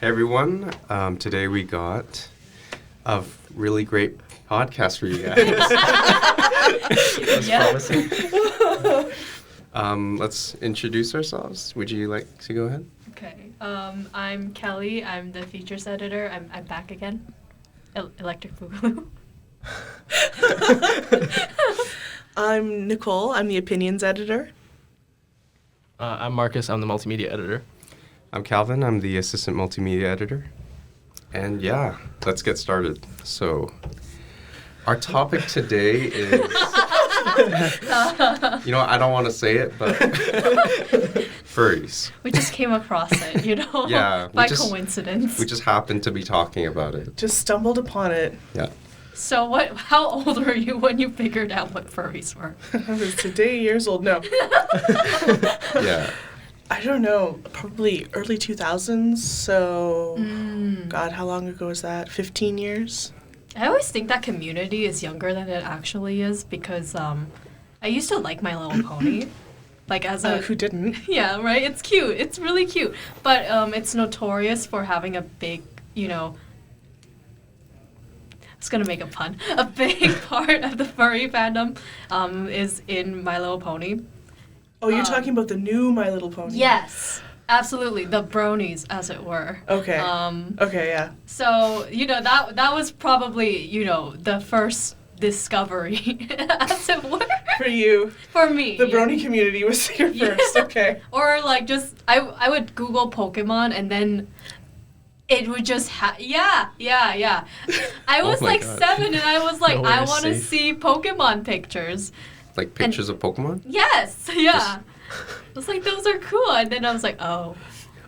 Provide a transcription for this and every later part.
Hey everyone, today we got a really great podcast for you guys. That's promising. Let's introduce ourselves. Would you like to go ahead? Okay. I'm Kelly. I'm the features editor. I'm back again. Electric Boogaloo. I'm Nicole. I'm the opinions editor. I'm Marcus. I'm the multimedia editor. I'm Calvin. I'm the assistant multimedia editor. And yeah, let's get started. So, our topic today is... I don't want to say it, but... furries. We just came across it, Yeah, by coincidence. We just happened to be talking about it. Just stumbled upon it. Yeah. So how old were you when you figured out what furries were? I was today years old. No. Yeah. I don't know. Probably early 2000s. So, God, how long ago was that? 15 years? I always think that community is younger than it actually is because I used to like My Little Pony. Like as a who didn't? Yeah, right. It's cute. It's really cute. But it's notorious for having a big, I was gonna make a pun. A big part of the furry fandom is in My Little Pony. Oh, you're talking about the new My Little Pony? Yes, absolutely. The bronies, as it were. Okay. Okay, yeah. So, that was probably, the first discovery, as it were. For you. For me. The brony community was here first, okay. Or, I would Google Pokemon, and then it would just yeah. I was, gosh. 7, and I was like, Nowhere I want to safe. see Pokemon pictures. Like pictures of Pokemon? Yes, yeah. I was like, those are cool. And then I was like, oh.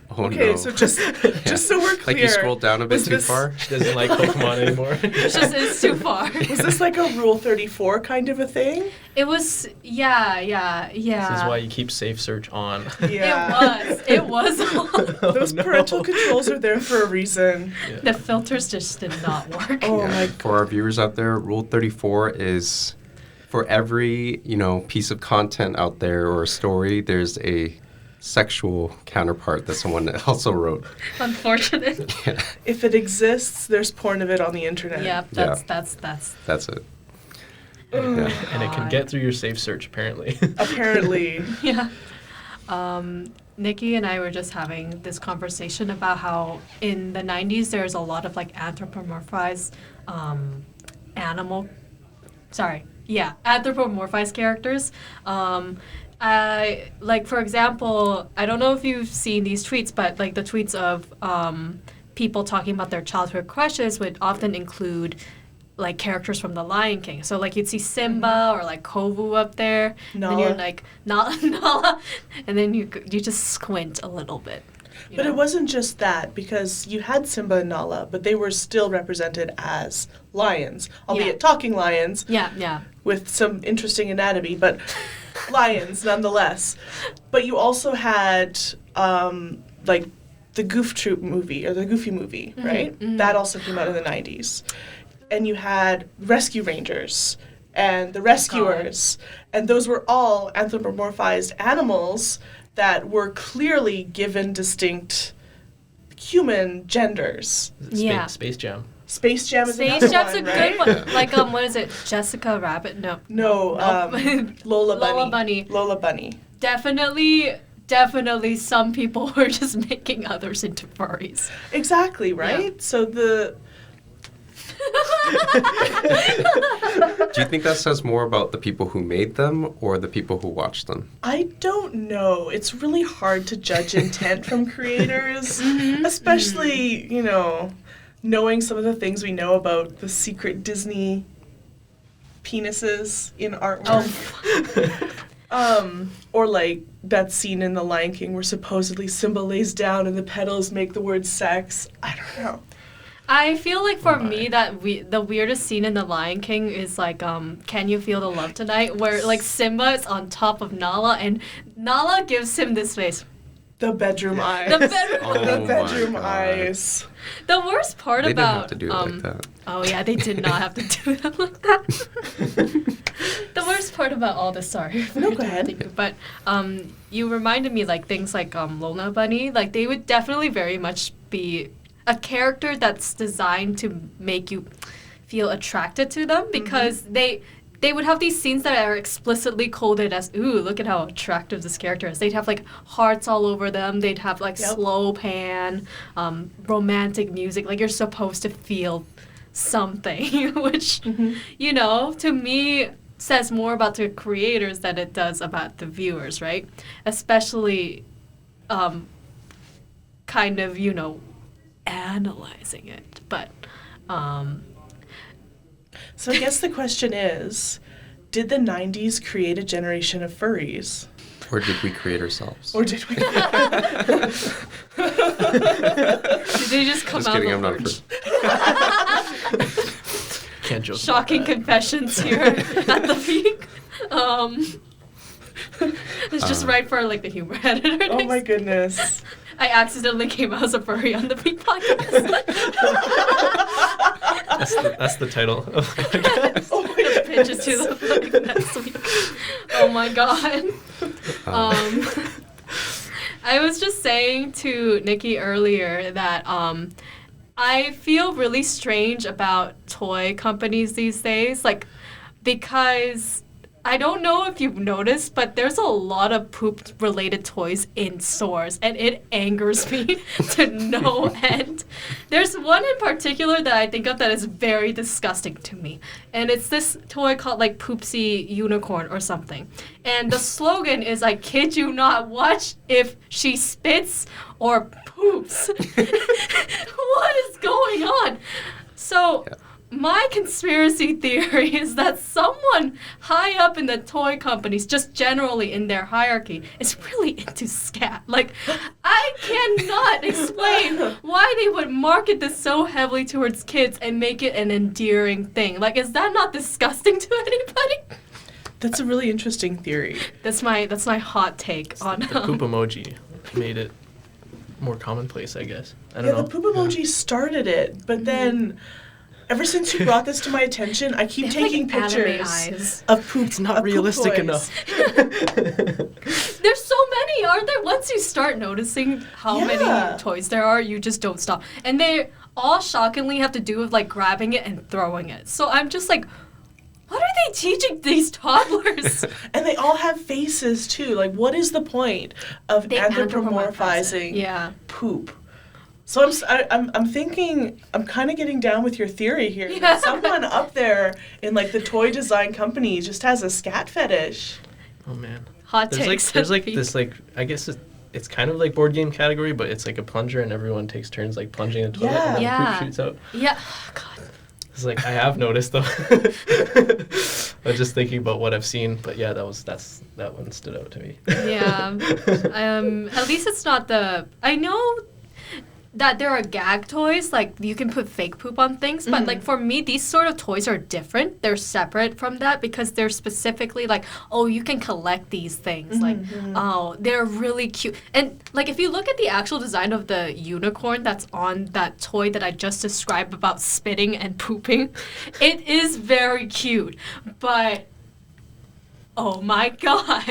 Oh, Okay, no. so just so we're clear. Like you scrolled down a bit was too this- far? She doesn't like Pokemon anymore. It's too far. Was this like a Rule 34 kind of a thing? It was, yeah. This is why you keep Safe Search on. Yeah. It was. Those parental controls are there for a reason. Yeah. The filters just did not work. Oh my For our viewers out there, Rule 34 is for every, piece of content out there or a story, there's a sexual counterpart that someone also wrote. Unfortunate. Yeah, If it exists, there's porn of it on the internet. Yeah, that's. that's it. And, Yeah. and it can get through your Safe Search, apparently. Apparently. Yeah. Nicky and I were just having this conversation about how in the 90s there's a lot of anthropomorphized anthropomorphized characters. For example, I don't know if you've seen these tweets, but the tweets of people talking about their childhood crushes would often include characters from The Lion King. So you'd see Simba or Kovu up there, and then you're like Nala, and then you just squint a little bit. But it wasn't just that, because you had Simba and Nala, but they were still represented as lions, albeit talking lions. Yeah. With some interesting anatomy, but lions nonetheless. But you also had the Goof Troop movie, or the Goofy movie, right? Mm-hmm. That also came out in the 90s. And you had Rescue Rangers and the Rescuers, and those were all anthropomorphized animals that were clearly given distinct human genders. Space Jam. Space Jam is Space another Jam's one, a right? good one. What is it? Jessica Rabbit? No. Lola Bunny. Lola Bunny. Lola Bunny. Definitely some people were just making others into furries. Exactly, right? Yeah. So the... Do you think that says more about the people who made them or the people who watched them? I don't know. It's really hard to judge intent from creators, especially, knowing some of the things we know about the secret Disney penises in artwork. Or that scene in The Lion King where supposedly Simba lays down and the petals make the word sex. I don't know. I feel like for me that the weirdest scene in The Lion King is Can You Feel the Love Tonight, where Simba is on top of Nala and Nala gives him this face. The bedroom eyes. The bedroom, Oh the my bedroom God. eyes. The worst part They about didn't have to do it like that. Oh yeah, they did not have to do that like that. The worst part about all this, sorry. No, go ahead. But you reminded me things like Lola Bunny, they would definitely very much be a character that's designed to make you feel attracted to them, because they would have these scenes that are explicitly coded as, ooh, look at how attractive this character is. They'd have, like, hearts all over them. They'd have, like, slow pan, romantic music. Like, you're supposed to feel something, which, you know, to me says more about the creators than it does about the viewers, right? Especially kind of, you know, analyzing it. But... So I guess the question is, did the 90s create a generation of furries? Or did we create ourselves? Or did we? Did they just come Just out kidding, of I'm the not porch? Can't joke. Shocking confessions here at the peak. It's just right for, like, the humor editor. Oh my goodness. I accidentally came out as a furry on the peak podcast. That's the title of the podcast. Oh my goodness. Pitches to the fucking next week. Oh my god. I was just saying to Nicky earlier that I feel really strange about toy companies these days, like, because I don't know if you've noticed, but there's a lot of poop-related toys in stores, and it angers me to no end. There's one in particular that I think of that is very disgusting to me, and it's this toy called, like, Poopsie Unicorn or something. And the slogan is, I kid you not, watch if she spits or poops. What is going on? So... Yeah. My conspiracy theory is that someone high up in the toy companies, just generally in their hierarchy, is really into scat. Like, I cannot explain why they would market this so heavily towards kids and make it an endearing thing. Like, is that not disgusting to anybody? That's a really interesting theory. That's my hot take on The poop emoji made it more commonplace, I guess. I don't Yeah, know. the poop emoji started it, but then... Ever since you brought this to my attention, I keep They have, taking like, anime pictures eyes. of poop. It's not of poop realistic toys. enough. There's so many, aren't there? Once you start noticing how Yeah. many toys there are, you just don't stop. And they all shockingly have to do with, like, grabbing it and throwing it. So I'm just like, what are they teaching these toddlers? And they all have faces too. Like, what is the point of They anthropomorphizing Yeah. poop? So I'm thinking, I'm kind of getting down with your theory here. Yeah. That someone up there in, like, the toy design company just has a scat fetish. Oh man. Hot There's takes. there's like this, like, I guess it's kind of like board game category, but it's like a plunger and everyone takes turns, like, plunging in the toilet and then Yeah. the poop shoots out. Yeah. Oh, God. It's like, I have noticed though. I'm just thinking about what I've seen, but yeah, that one stood out to me. Yeah. At least it's not the... I know that there are gag toys, like, you can put fake poop on things, but, like, for me, these sort of toys are different. They're separate from that because they're specifically, like, oh, you can collect these things. Like, oh, they're really cute. And, like, if you look at the actual design of the unicorn that's on that toy that I just described about spitting and pooping, it is very cute. But... oh my god.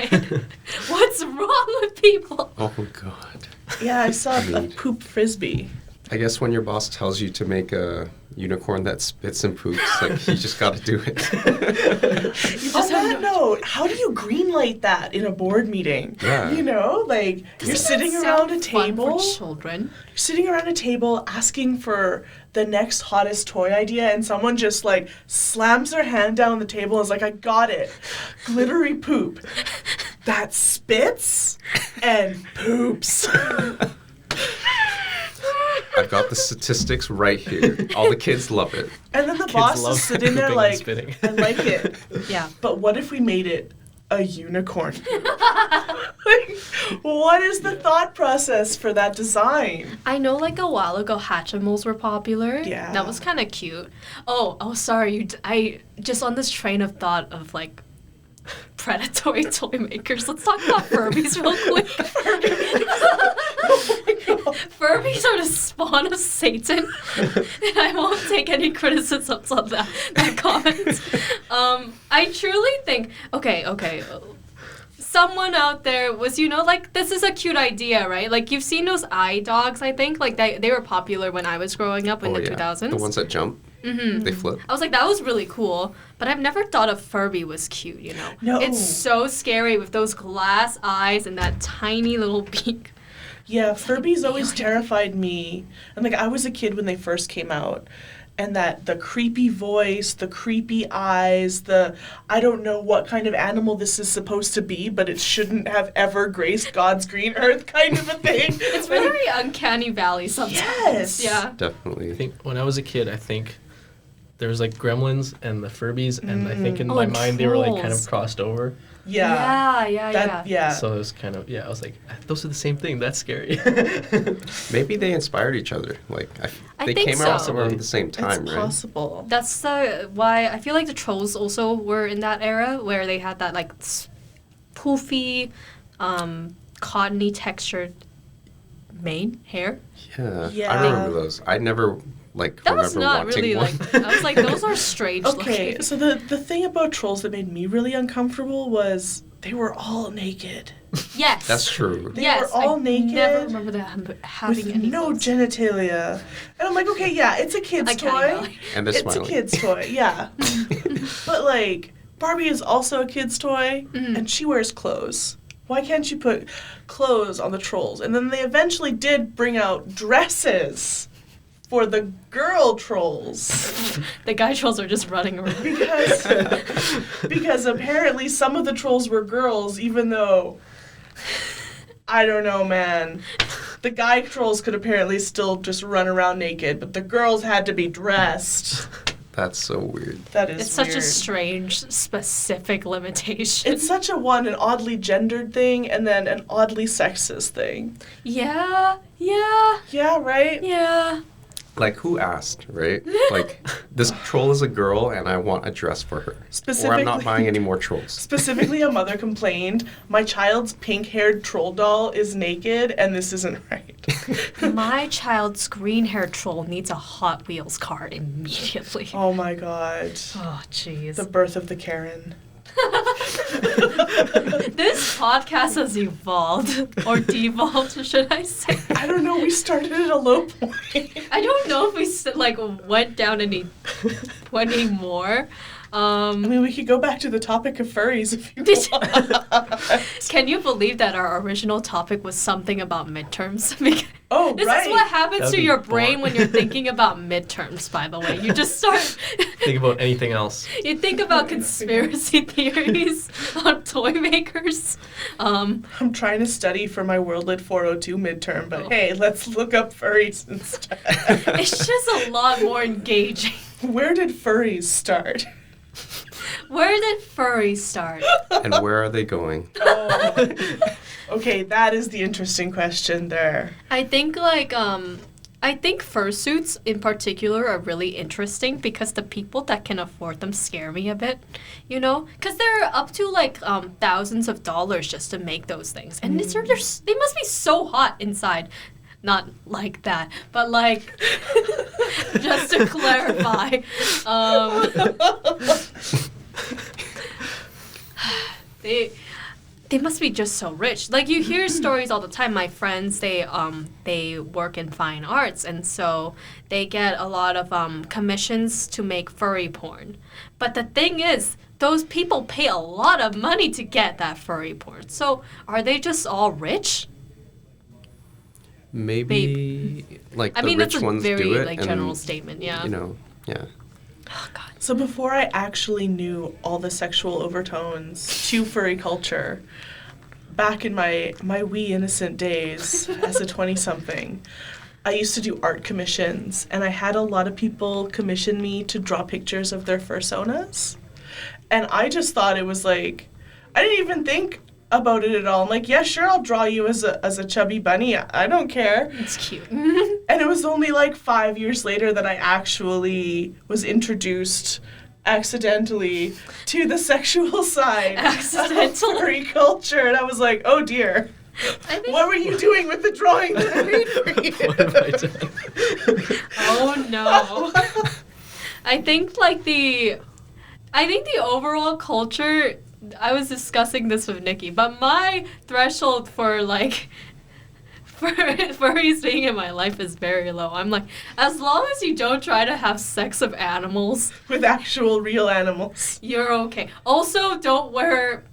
What's wrong with people? Oh, God. Yeah, I saw a poop frisbee. I guess when your boss tells you to make a unicorn that spits and poops, like, you just got to do it. On that note, how do you greenlight that in a board meeting? Yeah. You know, like, you're sitting around a table. For children. You're sitting around a table asking for the next hottest toy idea, and someone just, like, slams their hand down on the table and is like, I got it. Glittery poop that spits and poops. I've got the statistics right here. All the kids love it. And then the Kids boss love is sitting there pooping and like, spitting. I like it. Yeah. But what if we made it a unicorn? Like, what is the thought process for that design? I know, like, a while ago, Hatchimals were popular. Yeah. That was kind of cute. Oh, sorry. I just on this train of thought of, like, predatory toy makers. Let's talk about Furbies real quick. Furbies are the spawn of Satan, and I won't take any criticisms on that comment. I truly think, okay, someone out there was, like, this is a cute idea, right? Like, you've seen those eye dogs, I think. Like, they were popular when I was growing up in the 2000s. The ones that jump. Mm-hmm. They flip. I was like, that was really cool. But I've never thought a Furby was cute, No. It's so scary with those glass eyes and that tiny little beak. Yeah, Furbies always terrified me. And, like, I was a kid when they first came out. And that the creepy voice, the creepy eyes, I don't know what kind of animal this is supposed to be, but it shouldn't have ever graced God's green earth kind of a thing. It's very uncanny valley sometimes. Yes. Yeah. Definitely. I think when I was a kid, there was like Gremlins and the Furbies, and I think in my and mind they were like kind trolls. of crossed over. Yeah. Yeah. So it was kind of, I was like, those are the same thing. That's scary. Maybe they inspired each other. Like, I they think came out so. around the same time, It's right? possible. That's why I feel like the trolls also were in that era where they had that like poofy, cottony textured mane hair. Yeah. Yeah. I remember those. I never, like, That was remember not wanting really one. like. I was like, those are strange. Okay, looking. so the thing about trolls that made me really uncomfortable was they were all naked. Yes. That's true. They yes, were all I naked never remember them having with any no clothes. genitalia. And I'm like, okay, yeah, it's a kid's Uncanny toy. valley. And they're It's smiling. a kid's toy, yeah. But, like, Barbie is also a kid's toy, and she wears clothes. Why can't you put clothes on the trolls? And then they eventually did bring out dresses for the girl trolls. The guy trolls are just running around. Because apparently some of the trolls were girls, even though, I don't know, man. The guy trolls could apparently still just run around naked, but the girls had to be dressed. That's so weird. That is It's such a weird. strange, specific limitation. It's such an oddly gendered thing and then an oddly sexist thing. Yeah. Yeah, right? Yeah. Like, who asked, right? Like, this troll is a girl, and I want a dress for her. Or I'm not Specifically- buying any more trolls. Specifically, a mother complained, my child's pink-haired troll doll is naked, and this isn't right. My child's green-haired troll needs a Hot Wheels car immediately. Oh my god. Oh, jeez. The birth of the Karen. This podcast has evolved, or devolved, should I say? I don't know, we started at a low point. I don't know if we went down any more. I mean, we could go back to the topic of furries if you want. Can you believe that our original topic was something about midterms? Because Oh, this right. is what happens That'd to be your brain boring. when you're thinking about midterms, by the way. You just start... Think about anything else. You think about conspiracy theories on toy makers. I'm trying to study for my World Lit 402 midterm, but hey, let's look up furries instead. It's just a lot more engaging. Where did furries start? Where did furries start? And where are they going? Oh. Okay, that is the interesting question there. I think I think fursuits in particular are really interesting because the people that can afford them scare me a bit, because they're up to thousands of dollars just to make those things, and they must be so hot inside. Not like that, but just to clarify, they must be just so rich. Like, you hear stories all the time. My friends, they work in fine arts, and so they get a lot of commissions to make furry porn. But the thing is, those people pay a lot of money to get that furry porn. So are they just all rich? Maybe, like, I the mean, rich that's a ones very do it. and, general statement. Yeah. Yeah. Oh God. So before I actually knew all the sexual overtones to furry culture, back in my wee innocent days as a 20-something, I used to do art commissions, and I had a lot of people commission me to draw pictures of their fursonas. And I just thought it was I didn't even think about it at all. I'm like, yeah, sure, I'll draw you as a chubby bunny. I don't care. It's cute. And it was only 5 years later that I actually was introduced accidentally to the sexual side of furry culture. And I was like, oh dear. What were you doing with the drawing that I made for you? What have I done? Oh no. I think the overall culture I was discussing this with Nicky, but my threshold for like furries being in my life is very low. I'm like, as long as you don't try to have sex with animals, With actual real animals. you're okay. Also, don't wear.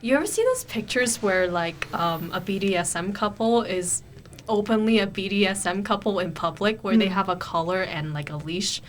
You ever see those pictures where like a BDSM couple is openly a BDSM couple in public, where they have a collar and like a leash?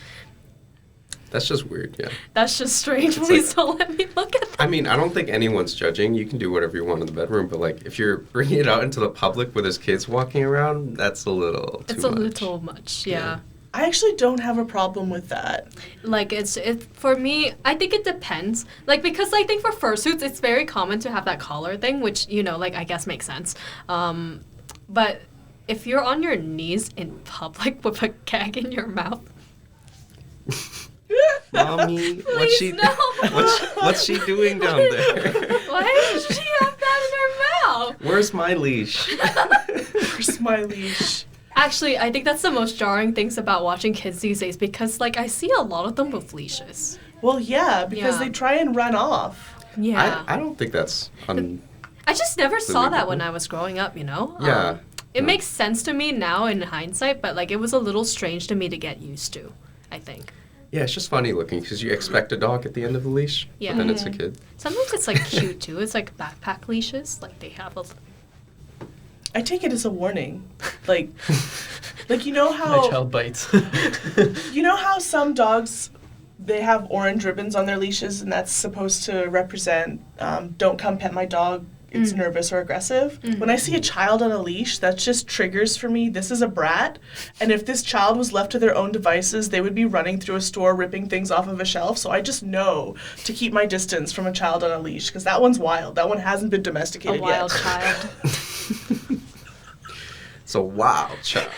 That's just weird, yeah. That's just strange. It's Please like- don't let me look at that. I mean, I don't think anyone's judging. You can do whatever you want in the bedroom, but like if you're bringing it out into the public with there's kids walking around, that's a little too It's much. a little much, yeah. I actually don't have a problem with that. Like it for me, I think it depends. Like because I think for fursuits, it's very common to have that collar thing, which like I guess makes sense. But if you're on your knees in public with a gag in your mouth, Mommy, Please, no. what's she doing down there? why does she have that in her mouth? Where's my leash? Where's my leash? Actually, I think that's the most jarring things about watching kids these days because like I see a lot of them with leashes. Well, yeah, because Yeah. they try and run off. Yeah. I don't think that's I just never saw that when Believable. I was growing up, Yeah. It No. makes sense to me now in hindsight, but like it was a little strange to me to get used to, I think. Yeah, it's just funny looking because you expect a dog at the end of the leash, Yeah. but then it's a kid. Sometimes it's like cute too. It's like backpack leashes. Like they have a. I take it as a warning. Like you know My how child bites. you know how some dogs they have orange ribbons on their leashes and that's supposed to represent don't come pet my dog. It's nervous or aggressive. When I see a child on a leash, that just triggers for me. This is a brat, and if this child was left to their own devices, they would be running through a store ripping things off of a shelf. So I just know to keep my distance from a child on a leash because that one's wild. That one hasn't been A domesticated wild yet. child. It's a wild child.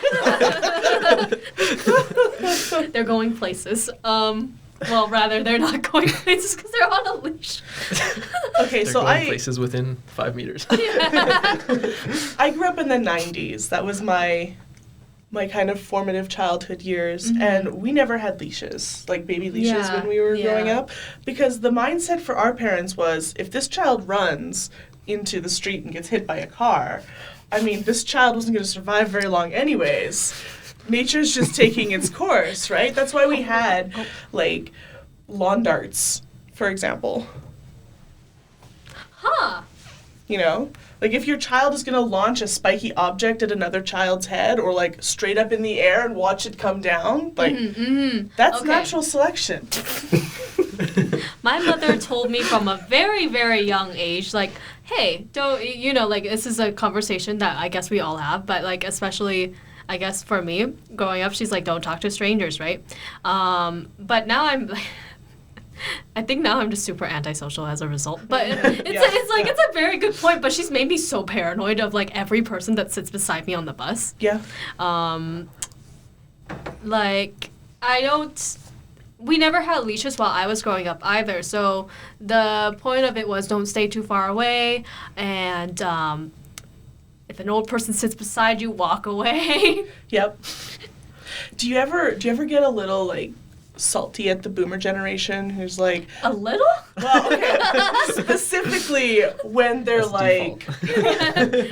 They're going places. Well, rather, they're not going places because they're on a leash. Okay, They're so going places within 5 meters. I grew up in the 90s. That was my kind of formative childhood years, and we never had leashes, like baby leashes Yeah, when we were yeah. growing up, because the mindset for our parents was if this child runs into the street and gets hit by a car, I mean, this child wasn't going to survive very long anyways. Nature's just taking its course, right? That's why we had like lawn darts, for example. Huh. You know, like if your child is going to launch a spiky object at another child's head or like straight up in the air and watch it come down, like that's Okay. natural selection. My mother told me from a very, very young age, like, hey, don't, like, this is a conversation that I guess we all have, but, like, especially, I guess, for me, growing up, she's like, don't talk to strangers, right? But now I'm, I think now I'm just super antisocial as a result. But it's a very good point, but she's made me so paranoid of, like, every person that sits beside me on the bus. Yeah. Like, we never had leashes while I was growing up either. So the point of it was don't stay too far away. And if an old person sits beside you, walk away. Yep. Do you ever get a little like salty at the boomer generation who's like, A little? well, okay, specifically when they're That's like,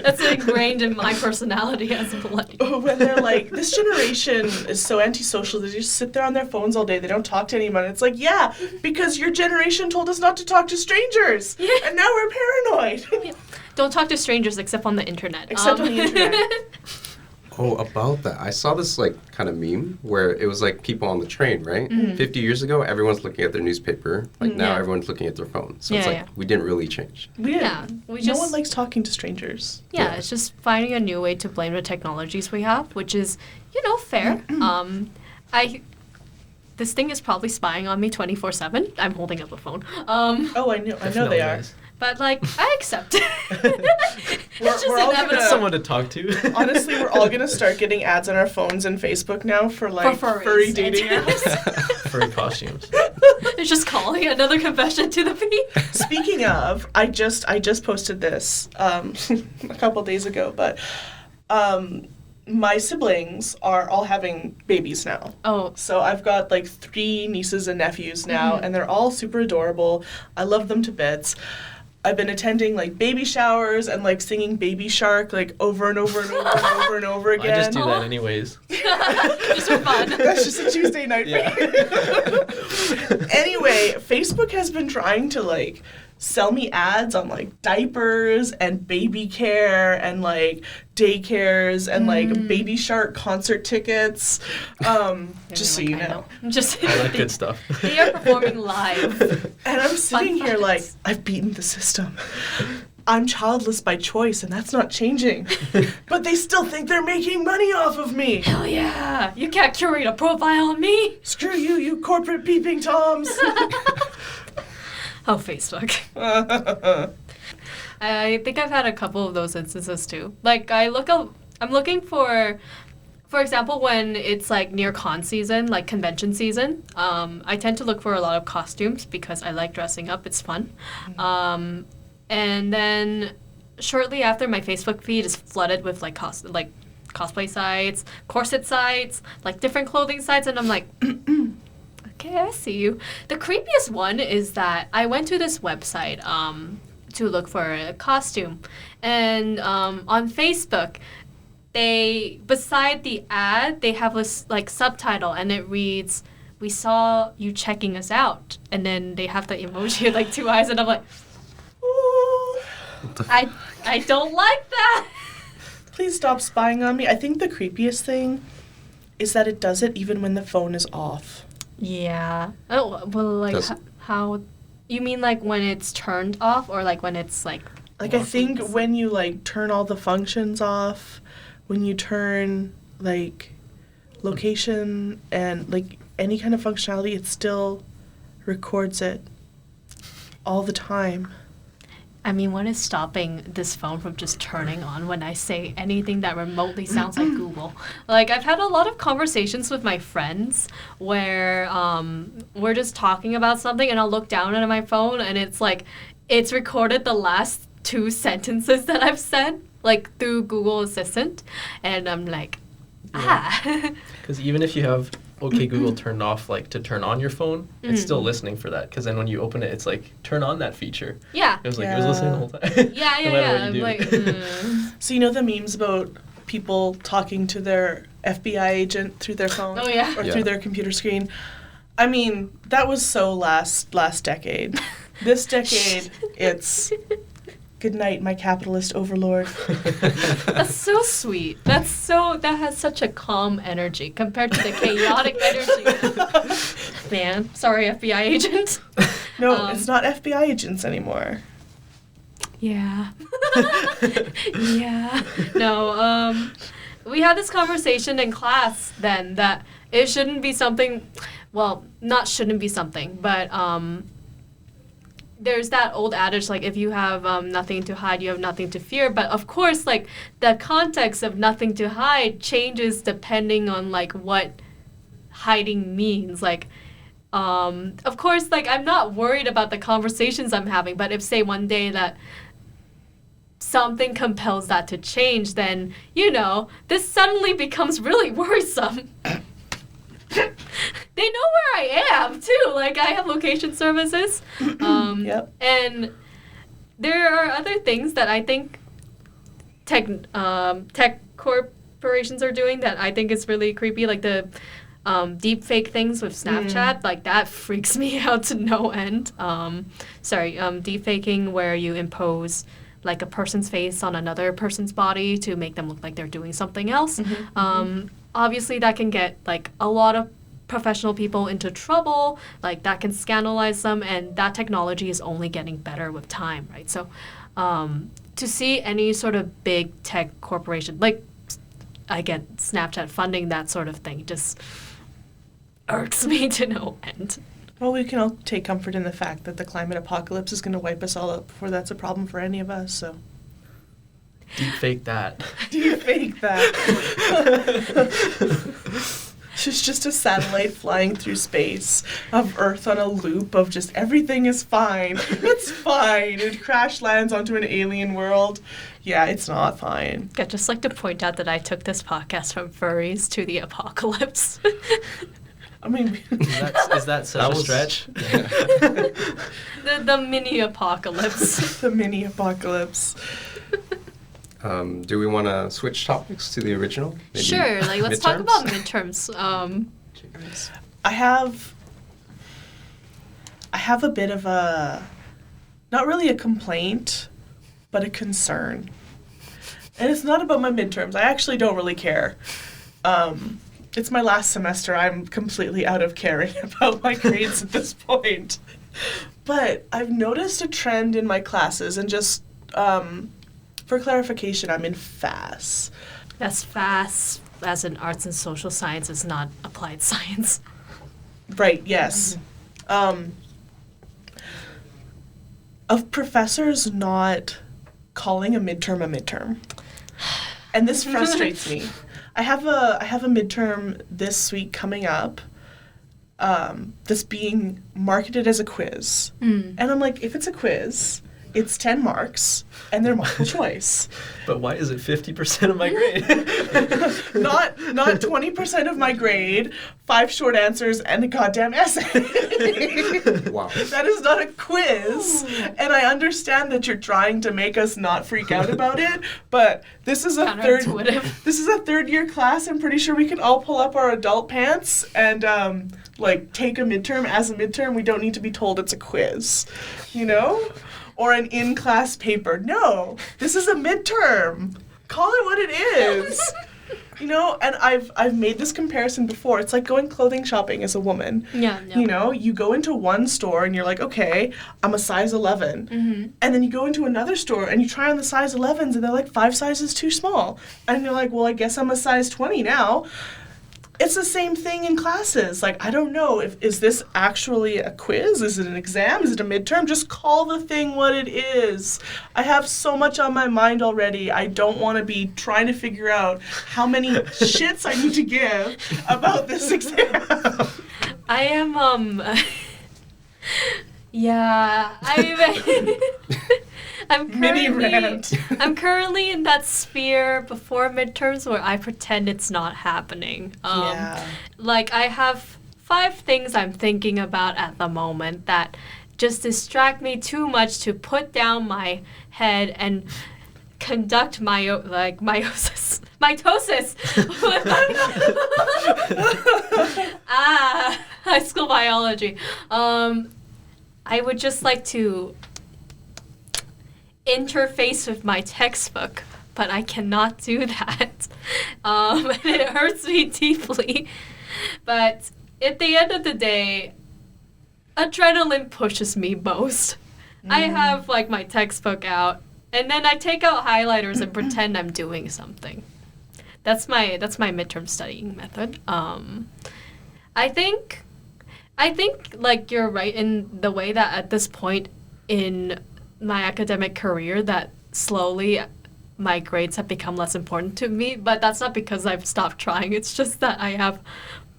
That's ingrained in my personality as a millennial. when they're like, this generation is so antisocial, they just sit there on their phones all day, they don't talk to anyone. It's like, yeah, because your generation told us not to talk to strangers, and now we're paranoid. Don't talk to strangers except on the internet. Except on the internet. Oh, about that. I saw this like kind of meme where it was like people on the train, right? 50 years ago, everyone's looking at their newspaper. Like now Yeah. everyone's looking at their phone. So it's Yeah, like yeah. we didn't really change. We didn't. Yeah, we no just- one likes talking to strangers. Yeah, it's just finding a new way to blame the technologies we have, which is, fair. This thing is probably spying on me 24/7. I'm holding up a phone. Oh, I know they Definitely are. is. But like, I accept it. It's just we're all inevitable. gonna- Someone to talk to. Honestly, we're all gonna start getting ads on our phones and Facebook now for like furries. furry dating apps. Furry costumes. It's just calling another confession to the feed. Speaking of, I just posted this a couple days ago, but my siblings are all having babies now. Oh, So I've got like 3 nieces and nephews now, and they're all super adorable. I love them to bits. I've been attending like baby showers and like singing Baby Shark like over and over and over and over and over again. I just do that anyways. just for fun. That's just a Tuesday night Yeah. for you. Anyway, Facebook has been trying to like sell me ads on like diapers and baby care and like daycares and like Baby Shark concert tickets. Just so you know. Just I like good stuff. They are performing live. And I'm sitting Fun here like, facts. I've beaten the system. I'm childless by choice, and that's not changing. But they still think they're making money off of me. Hell yeah! You can't curate a profile on me. Screw you, you corporate peeping toms. Oh, Facebook. I think I've had a couple of those instances too. Like I'm looking for example, when it's like near con season, like convention season, I tend to look for a lot of costumes because I like dressing up. It's fun. And then shortly after, my Facebook feed is flooded with like cosplay sites, corset sites, like different clothing sites, and I'm like, okay, I see you. The creepiest one is that I went to this website to look for a costume, and on Facebook, they, beside the ad, they have this like subtitle, and it reads, "We saw you checking us out," and then they have the emoji with like 2 eyes, and I'm like, I don't like that. Please stop spying on me. I think the creepiest thing is that it does it even when the phone is off. Yeah. Oh, well, like Does- how? You mean like when it's turned off, or like when it's like? Like, I think when you, like, turn all the functions off, when you turn, like, location and, like, any kind of functionality, it still records it all the time. I mean, what is stopping this phone from just turning on when I say anything that remotely sounds like Google? Like, I've had a lot of conversations with my friends where we're just talking about something, and I'll look down at my phone, and it's like, it's recorded the last 2 sentences that I've said, like, through Google Assistant, and I'm like, Because even if you have OK Google turned off, like to turn on your phone, it's still listening for that. Because then when you open it, it's like turn on that feature. yeah. It was like Yeah. it was listening the whole time. Yeah, no matter I'm what you like, do. So you know the memes about people talking to their FBI agent through their phone? Oh, yeah. Or Yeah. through their computer screen? I mean, that was so last decade. This decade, it's good night, my capitalist overlord. That's so sweet. That has such a calm energy compared to the chaotic energy. Man, sorry, FBI agent. No, it's not FBI agents anymore. Yeah. Yeah. No, we had this conversation in class then that it shouldn't be something, well, not shouldn't be something, but there's that old adage, like, if you have nothing to hide, you have nothing to fear. But of course, like, the context of nothing to hide changes depending on, like, what hiding means. Like, of course, like, I'm not worried about the conversations I'm having, but if, say, one day that something compels that to change, then, you know, this suddenly becomes really worrisome. They know where I am, too. Like, I have location services. Yep. And there are other things that I think tech corporations are doing that I think is really creepy, like the deep fake things with Snapchat. Like, that freaks me out to no end. Deep faking where you impose like a person's face on another person's body to make them look like they're doing something else. Obviously, that can get like a lot of professional people into trouble. Like, that can scandalize them, and that technology is only getting better with time, right? So, to see any sort of big tech corporation, like, I get Snapchat funding that sort of thing, just irks me to no end. Well, we can all take comfort in the fact that the climate apocalypse is going to wipe us all out before that's a problem for any of us, so. Deep fake that. Do you fake that? It's just a satellite flying through space of Earth on a loop of just everything is fine. It's fine. It crash lands onto an alien world. Yeah, it's not fine. I'd just like to point out that I took this podcast from furries to the apocalypse. I mean, Is that such a stretch? the mini apocalypse. the mini apocalypse. Do we want to switch topics to the original? Maybe Sure, like let's talk midterms? about midterms. I have a bit of a, not really a complaint, but a concern. And it's not about my midterms. I actually don't really care. It's my last semester. I'm completely out of caring about my grades at this point. But I've noticed a trend in my classes, and just for clarification, I'm in FAS. That's FAS, as in arts and social sciences, not applied science. Right, yes. Of professors not calling a midterm. And this frustrates me. I have a midterm this week coming up that's being marketed as a quiz. And I'm like, if it's a quiz, it's 10 marks and they're multiple choice. But why is it 50% of my grade? Not 20% of my grade, 5 short answers, and a goddamn essay. Wow. That is not a quiz. And I understand that you're trying to make us not freak out about it, but this is a third year class. I'm pretty sure we can all pull up our adult pants and take a midterm as a midterm. We don't need to be told it's a quiz, you know? Or an in-class paper. No, this is a midterm. Call it what it is. You know, and I've made this comparison before. It's like going clothing shopping as a woman. Yeah. You know, you go into one store and you're like, okay, I'm a size 11. Mm-hmm. And then you go into another store and you try on the size 11s and they're like 5 sizes too small. And you're like, well, I guess I'm a size 20 now. It's the same thing in classes. Like, I don't know, is this actually a quiz? Is it an exam? Is it a midterm? Just call the thing what it is. I have so much on my mind already. I don't want to be trying to figure out how many shits I need to give about this exam. I am, yeah, I'm currently in that sphere before midterms where I pretend it's not happening. Like, I have 5 things I'm thinking about at the moment that just distract me too much to put down my head and conduct mitosis. High school biology. I would just like to interface with my textbook, but I cannot do that. And it hurts me deeply. But at the end of the day, adrenaline pushes me most. I have my textbook out, and then I take out highlighters and pretend I'm doing something. That's my midterm studying method. I think you're right in the way that at this point in my academic career that slowly my grades have become less important to me, but that's not because I've stopped trying. It's just that I have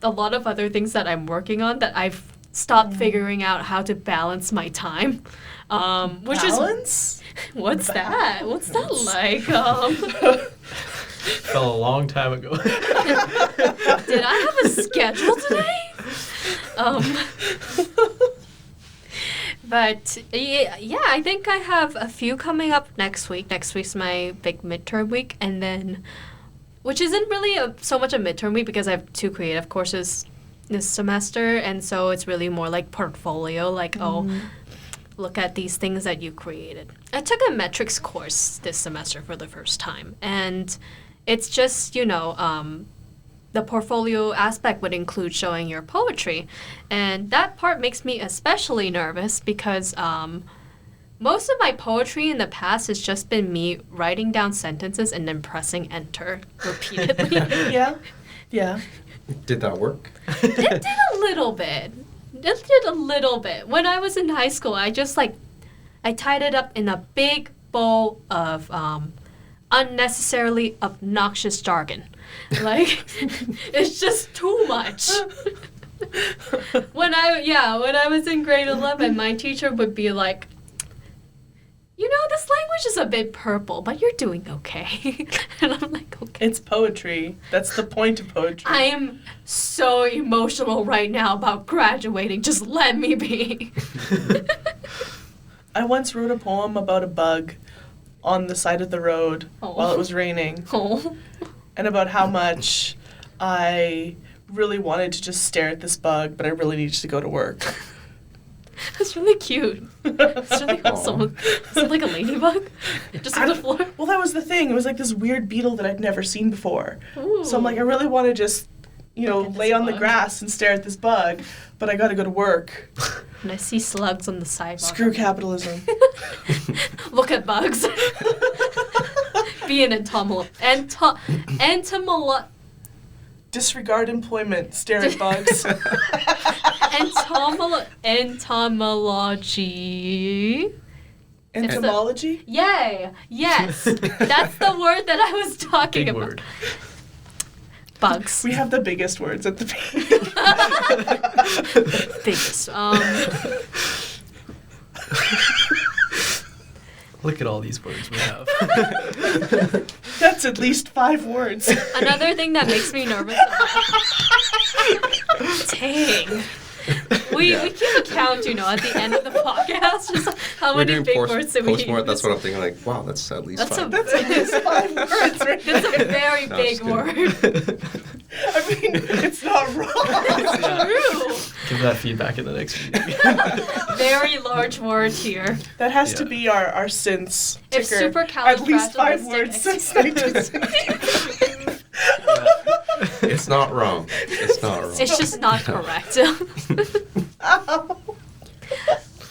a lot of other things that I'm working on that I've stopped figuring out how to balance my time. Balance? What's that like? Fell a long time ago. Did I have a schedule today? But yeah, I think I have a few coming up next week. Next week's my big midterm week, and then, which isn't really so much a midterm week because I have 2 creative courses this semester, and so it's really more like portfolio, look at these things that you created. I took a metrics course this semester for the first time, and it's just, the portfolio aspect would include showing your poetry. And that part makes me especially nervous because most of my poetry in the past has just been me writing down sentences and then pressing enter repeatedly. Yeah. Did that work? It did a little bit. It did a little bit. When I was in high school, I just I tied it up in a big bowl of unnecessarily obnoxious jargon. Like, it's just too much. When I was in grade 11, my teacher would be like, you know, this language is a bit purple, but you're doing okay. And I'm like, okay. It's poetry. That's the point of poetry. I am so emotional right now about graduating. Just let me be. I once wrote a poem about a bug on the side of the road while it was raining. Oh. And about how much I really wanted to just stare at this bug, but I really needed to go to work. That's really cute. It's really awesome. Is it like a ladybug? Just on the floor? Well, that was the thing. It was like this weird beetle that I'd never seen before. Ooh. So I'm like, I really want to just, Look at lay this on the bug. grass and stare at this bug, but I got to go to work. And I see slugs on the sidewalk. Screw capitalism. Look at bugs. Be an entomologist. Disregard employment. Stare at bugs. Entomology. Entomology? Yay! Yes, that's the word that I was talking Big about. word. Bugs. We have the biggest words at the beginning. Biggest. Look at all these words we have. That's at least 5 words. Another thing that makes me nervous. Dang. We keep a count, at the end of the podcast, just how many big words that we use. That's what I'm thinking. Like, wow, that's at least That's 5. That's at least 5 words right That's there. a very No, big just word. I mean, it's not wrong. True. Give that feedback in the next meeting. Very large word here. That has to Yeah. be our since If ticker. At least 5 supercalifragilistic words since 1960. It's not wrong. It's not wrong. It's just not correct. Ow.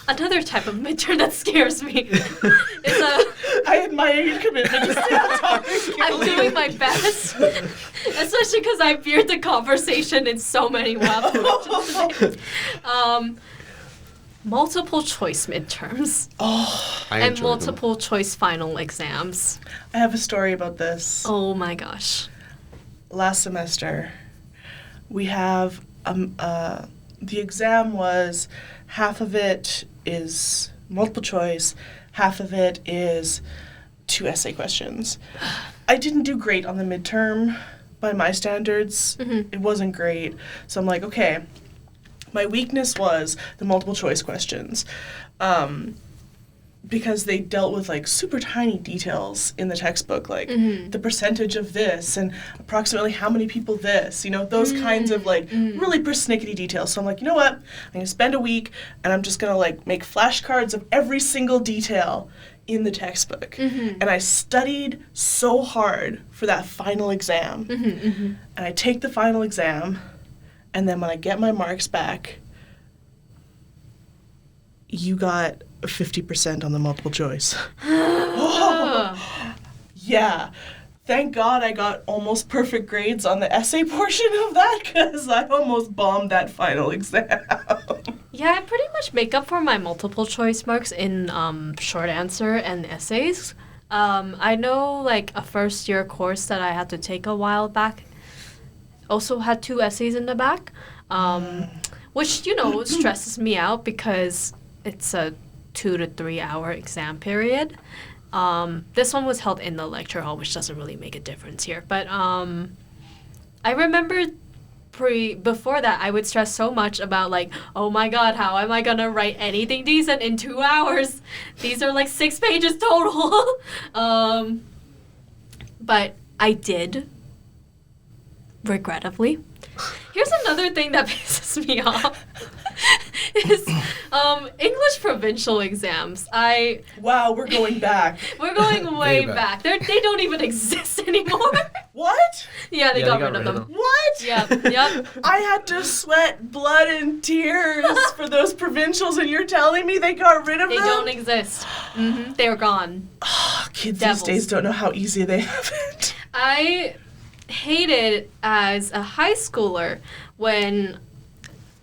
Another type of midterm that scares me is I admire your commitment to stay on topic. I'm doing my best, especially because I veered the conversation in so many wild directions. Multiple choice midterms Oh, I and enjoy them. multiple choice final exams. I have a story about this. Oh my gosh. Last semester, we have the exam was half of it is multiple choice, half of it is 2 essay questions. I didn't do great on the midterm by my standards. Mhm. It wasn't great. So I'm like, okay, my weakness was the multiple choice questions. Because they dealt with like super tiny details in the textbook, like the percentage of this and approximately how many people this, those kinds of like really persnickety details. So I'm like, you know what? I'm going to spend a week and I'm just going to like make flashcards of every single detail in the textbook. And I studied so hard for that final exam. And I take the final exam, and then when I get my marks back, you got 50% on the multiple choice. Yeah. Thank God I got almost perfect grades on the essay portion of that, because I almost bombed that final exam. Yeah, I pretty much make up for my multiple choice marks in short answer and essays. I know like a first year course that I had to take a while back also had 2 essays in the back, which, stresses me out because it's a 2 to 3 hour exam period. This one was held in the lecture hall, which doesn't really make a difference here. But I remember before that, I would stress so much about like, oh my God, how am I gonna write anything decent in 2 hours? These are like 6 pages total. But I did, regrettably. Here's another thing that pisses me off. Is English provincial exams. Wow, we're going back. We're going way Way back. back. They don't even exist anymore. What? Yeah, they got rid of them. What? Yep. I had to sweat blood and tears for those provincials, and you're telling me they got rid of They them? don't exist. They're gone. Kids Devils. these days don't know how easy they have it. I hated as a high schooler when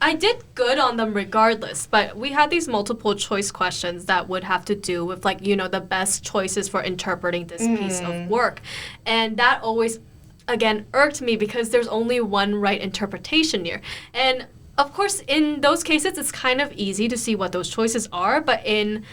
I did good on them regardless, but we had these multiple choice questions that would have to do with, like, you know, the best choices for interpreting this piece of work. And that always, again, irked me because there's only one right interpretation here. And of course, in those cases, it's kind of easy to see what those choices are, but in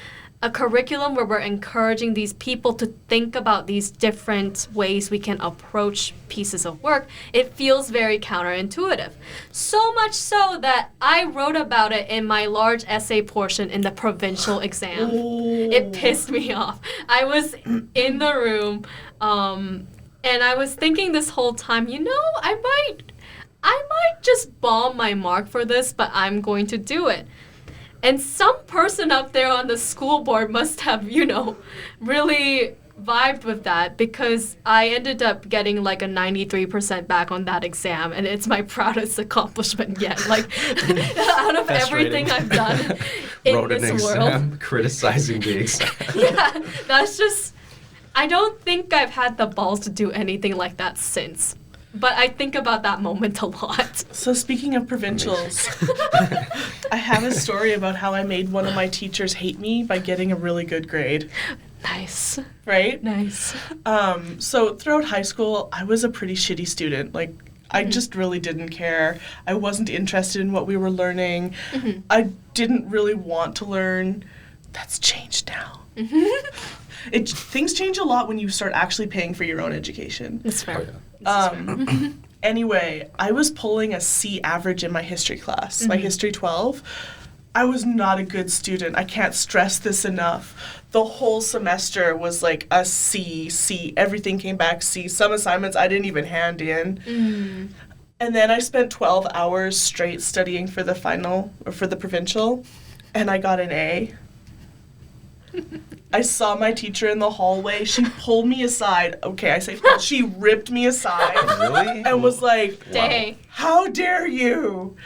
a curriculum where we're encouraging these people to think about these different ways we can approach pieces of work, it feels very counterintuitive. So much so that I wrote about it in my large essay portion in the provincial exam. Ooh. It pissed me off. I was in the room, and I was thinking this whole time, you know, I might just bomb my mark for this, but I'm going to do it. And some person up there on the school board must have, you know, really vibed with that, because I ended up getting like a 93% back on that exam, and it's my proudest accomplishment yet. Like, out of Best everything rating. I've done in Wrote an this exam world. criticizing the exam. Yeah, that's just, I don't think I've had the balls to do anything like that since. But I think about that moment a lot. So speaking of provincials, I have a story about how I made one of my teachers hate me by getting a really good grade, Nice. right? Nice. So throughout high school, I was a pretty shitty student. Like, I just really didn't care. I wasn't interested in what we were learning. I didn't really want to learn. That's changed now. Things change a lot when you start actually paying for your own education. That's fair. Oh, yeah. Anyway, I was pulling a C average in my history class, my history 12. I was not a good student. I can't stress this enough. The whole semester was like a C. Everything came back C. Some assignments I didn't even hand in. And then I spent 12 hours straight studying for the final, or for the provincial, and I got an A. I saw my teacher in the hallway. She pulled me aside. Okay, I say she ripped me aside. Really? And was like, Dang. how dare you?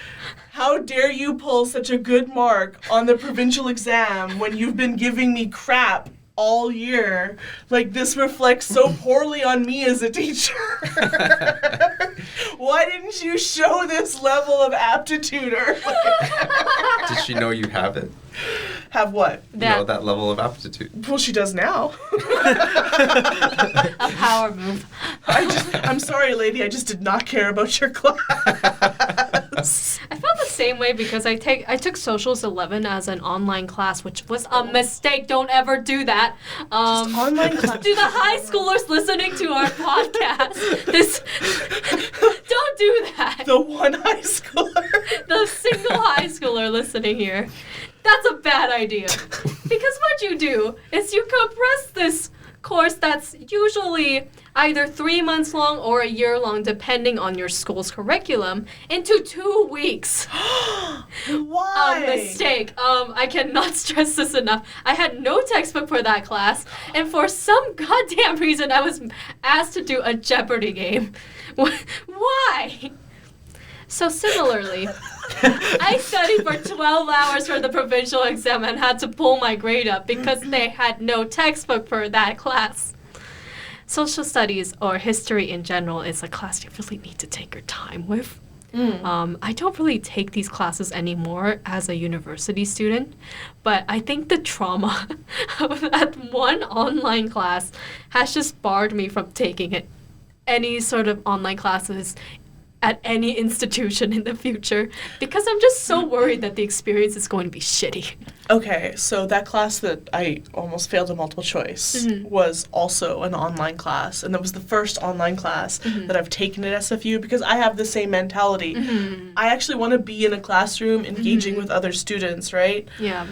How dare you pull such a good mark on the provincial exam when you've been giving me crap all year? Like, this reflects so poorly on me as a teacher. Why didn't you show this level of aptitude earlier? Did she know you have it? Have what? You know, that level of aptitude. Well, she does now. A power move. I'm sorry, lady, I just did not care about your class. I felt the same way because I took Socials 11 as an online class, which was a mistake. Don't ever do that. Online class. To the high schoolers listening to our podcast, don't do that. The one high schooler. The single high schooler listening here. That's a bad idea. Because what you do is you compress this course that's usually either 3 months long or a year long, depending on your school's curriculum, into 2 weeks. Why? A mistake. I cannot stress this enough. I had no textbook for that class, and for some goddamn reason, I was asked to do a Jeopardy game. Why? So similarly, I studied for 12 hours for the provincial exam and had to pull my grade up because they had no textbook for that class. Social studies, or history in general, is a class you really need to take your time with. I don't really take these classes anymore as a university student, but I think the trauma of that one online class has just barred me from taking it. Any sort of online classes at any institution in the future, because I'm just so worried that the experience is going to be shitty. Okay, so that class that I almost failed a multiple choice was also an online class, and that was the first online class that I've taken at SFU because I have the same mentality. I actually want to be in a classroom engaging with other students, right? Yeah.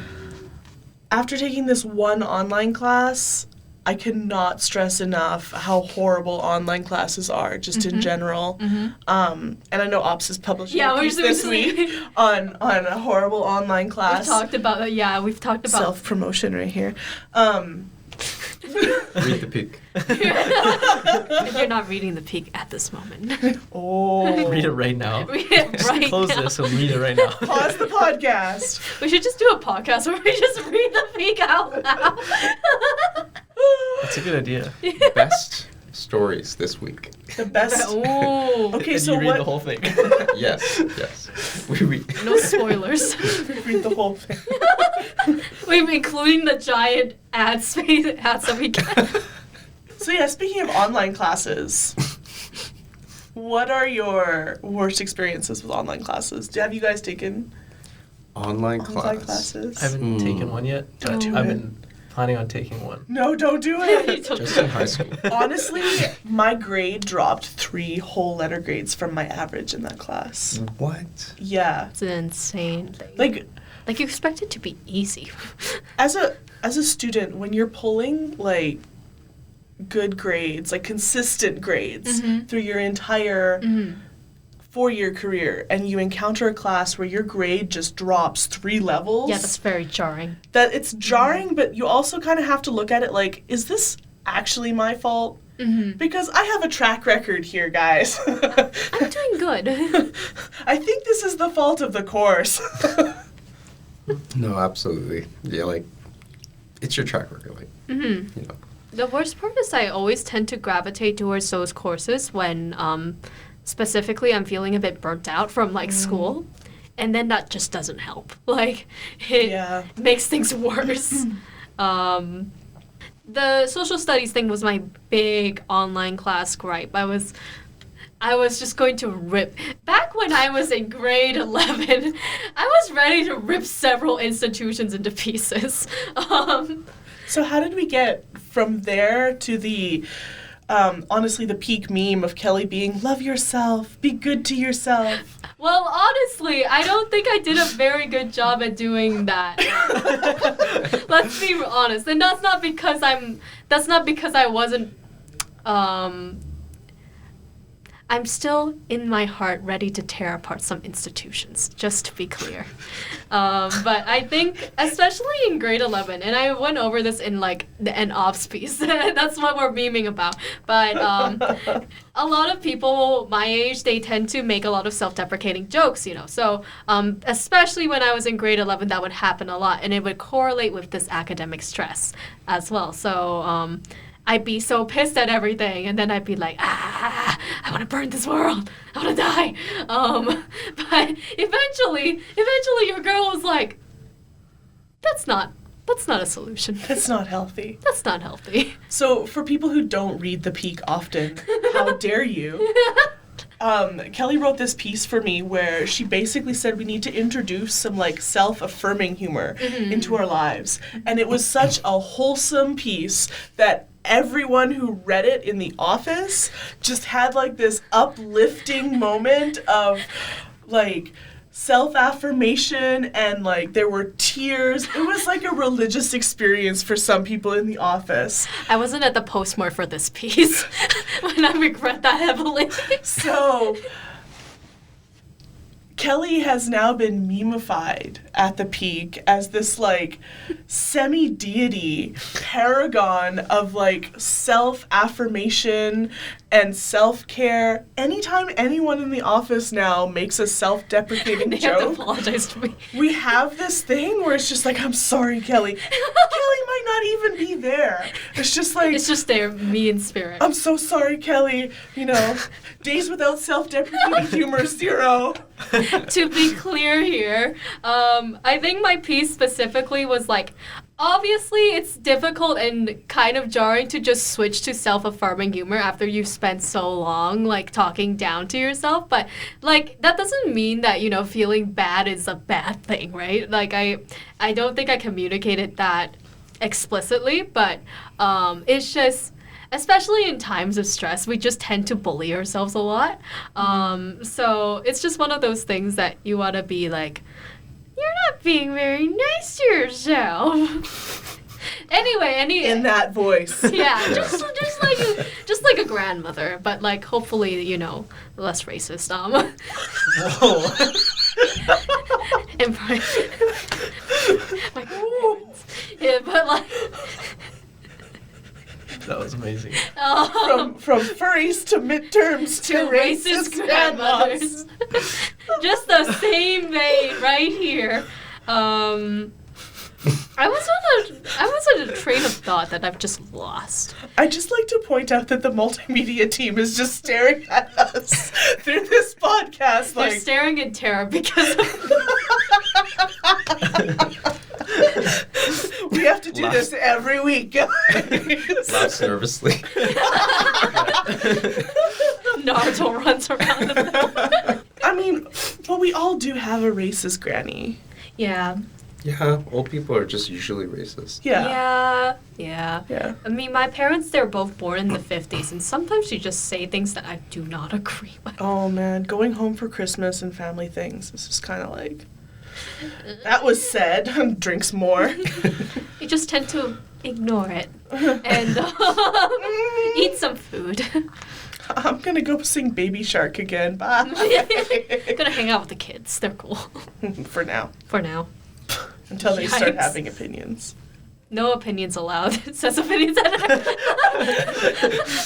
After taking this one online class, I cannot stress enough how horrible online classes are, just in general. And I know Ops is publishing a piece this week on a horrible online class. We've talked about that. Yeah, we've talked about Self-promotion right here. Read the peak. You're not reading the peak at this moment. Oh. Read it right now. Read it Just right close now. this and read it right now. Pause the podcast. We should just do a podcast where we just read the peak out loud. That's a good idea. Best stories this week. The best. Ooh. Okay, And so you read what? the whole thing. Yes. We read. No spoilers. Read the whole thing. Wait, including the giant ads that we get. So yeah, speaking of online classes, what are your worst experiences with online classes? Have you guys taken Online online class. classes? I haven't taken one yet, but Don't do I've it. been planning on taking one. No, don't do it. Just in high school. Honestly, my grade dropped 3 whole letter grades from my average in that class. What? Yeah. It's an insane thing. Like you expect it to be easy. as a student, when you're pulling like good grades, like consistent grades through your entire 4-year career, and you encounter a class where your grade just drops 3 levels. Yeah, that's very jarring. That it's jarring, but you also kind of have to look at it like, is this actually my fault? Because I have a track record here, guys. I'm doing good. I think this is the fault of the course. No, absolutely. Yeah, like, it's your track record, like, you know. The worst part is I always tend to gravitate towards those courses when, specifically, I'm feeling a bit burnt out from, like, school. And then that just doesn't help. Like, it makes things worse. The social studies thing was my big online class gripe. I was just going to rip. Back when I was in grade 11, I was ready to rip several institutions into pieces. So how did we get from there to the, honestly, the peak meme of Kelly being, love yourself, be good to yourself? Well, honestly, I don't think I did a very good job at doing that. Let's be honest. And that's not because I wasn't, I'm still, in my heart, ready to tear apart some institutions, just to be clear. But I think, especially in grade 11, and I went over this in, like, an ops piece. That's what we're memeing about. But a lot of people my age, they tend to make a lot of self-deprecating jokes, you know. So especially when I was in grade 11, that would happen a lot. And it would correlate with this academic stress as well. So I'd be so pissed at everything, and then I'd be like, I want to burn this world. I want to die. But eventually your girl was like, that's not a solution. That's not healthy. That's not healthy. So for people who don't read The Peak often, how dare you? Kelly wrote this piece for me where she basically said we need to introduce some like self-affirming humor into our lives. And it was such a wholesome piece that everyone who read it in the office just had like this uplifting moment of like self-affirmation, and like there were tears. It was like a religious experience for some people in the office. I wasn't at the postmark for this piece, and I regret that heavily. So Kelly has now been memeified at the Peak as this like semi-deity paragon of like self-affirmation and self-care. Anytime anyone in the office now makes a self-deprecating They have to joke, apologize to me. we have this thing where it's just like, I'm sorry, Kelly. Kelly might not even be there. It's just like, It's just their me in spirit. I'm so sorry, Kelly. You know, days without self-deprecating humor, 0. To be clear here, I think my piece specifically was like, obviously it's difficult and kind of jarring to just switch to self-affirming humor after you've spent so long like talking down to yourself, but like that doesn't mean that, you know, feeling bad is a bad thing, right? Like I don't think I communicated that explicitly, but it's just, especially in times of stress, we just tend to bully ourselves a lot. So it's just one of those things that you want to be like, you're not being very nice to yourself. Anyway, In that voice. yeah, just like a grandmother, but like hopefully, you know, less racist. Whoa. And my grandparents. Yeah, but like. That was amazing. From furries to midterms to racist grandmothers. Just the same vein right here. I was on a train of thought that I've just lost. I'd just like to point out that the multimedia team is just staring at us through this podcast. They're Like, staring in terror because of we have to do this every week, guys. Laughs nervously. Naruto runs around the I mean, but we all do have a racist granny. Yeah. Yeah, old people are just usually racist. Yeah. Yeah. I mean, my parents, they're both born in the 50s, and sometimes you just say things that I do not agree with. Oh man, going home for Christmas and family things is just kind of like, that was said, drinks more. You just tend to ignore it and eat some food. I'm gonna go sing Baby Shark again. Bye. Gonna hang out with the kids. They're cool. For now. For now. Until they start Yikes. having opinions. No opinions allowed. It says opinions editor.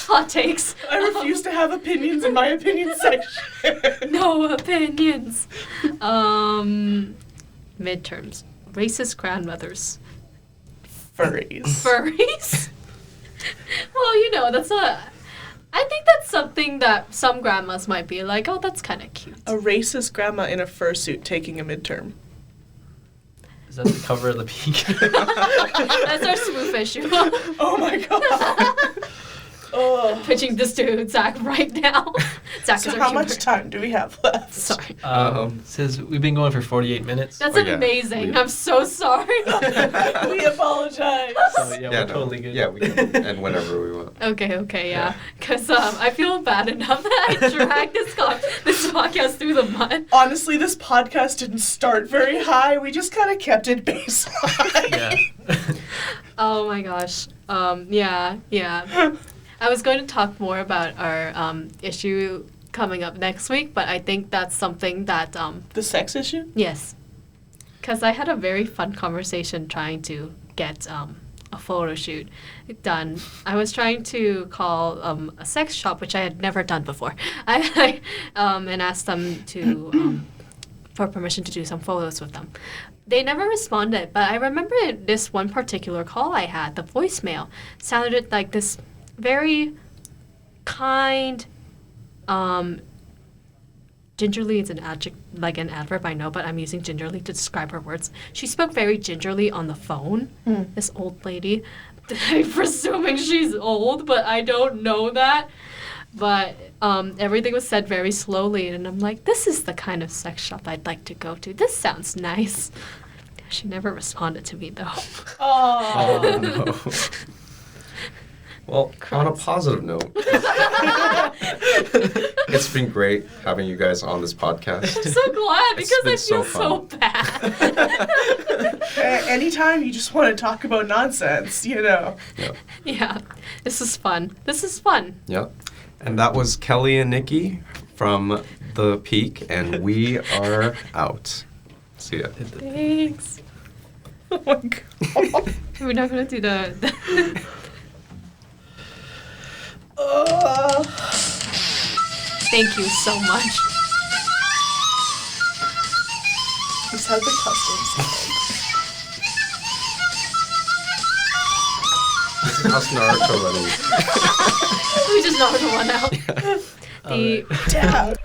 Hot takes. I refuse to have opinions in my opinion section. No opinions. Midterms. Racist grandmothers. Furries. Furries? Well, that's not... I think that's something that some grandmas might be like, oh, that's kind of cute. A racist grandma in a fursuit taking a midterm. Is that the cover of the Peak? That's our spoof issue. Oh my god. Oh. Pitching this to Zach right now. Zach So is our how humor. much time do we have left? Sorry. Says we've been going for 48 minutes. That's Oh, yeah. amazing. We- I'm so sorry. We apologize. So yeah, we're no. totally good. Yeah, we can end whenever we want. Okay, yeah. Because I feel bad enough that I dragged this podcast through the mud. Honestly, this podcast didn't start very high. We just kind of kept it baseline. Yeah. Oh my gosh. Yeah. I was going to talk more about our issue coming up next week, but I think that's something that, The sex issue? yes. Because I had a very fun conversation trying to get a photo shoot done. I was trying to call a sex shop, which I had never done before, and asked them to for permission to do some photos with them. They never responded, but I remember this one particular call I had, the voicemail, sounded like this very kind, gingerly is an adjective, like an adverb, I know, but I'm using gingerly to describe her words. She spoke very gingerly on the phone, this old lady. I'm presuming she's old, but I don't know that. But everything was said very slowly, and I'm like, this is the kind of sex shop I'd like to go to. This sounds nice. She never responded to me, though. Oh. Oh, no. Well, on a positive note, it's been great having you guys on this podcast. I'm so glad It's because I been feel so so fun. bad. Anytime you just want to talk about nonsense, Yep. Yeah, this is fun. Yep. And that was Kelly and Nicky from The Peak, and we are out. See ya. Thanks. oh my god. We're not gonna do the Thank you so much. This had the custom song. How's Naruto running? We just knocked one out. The Dad.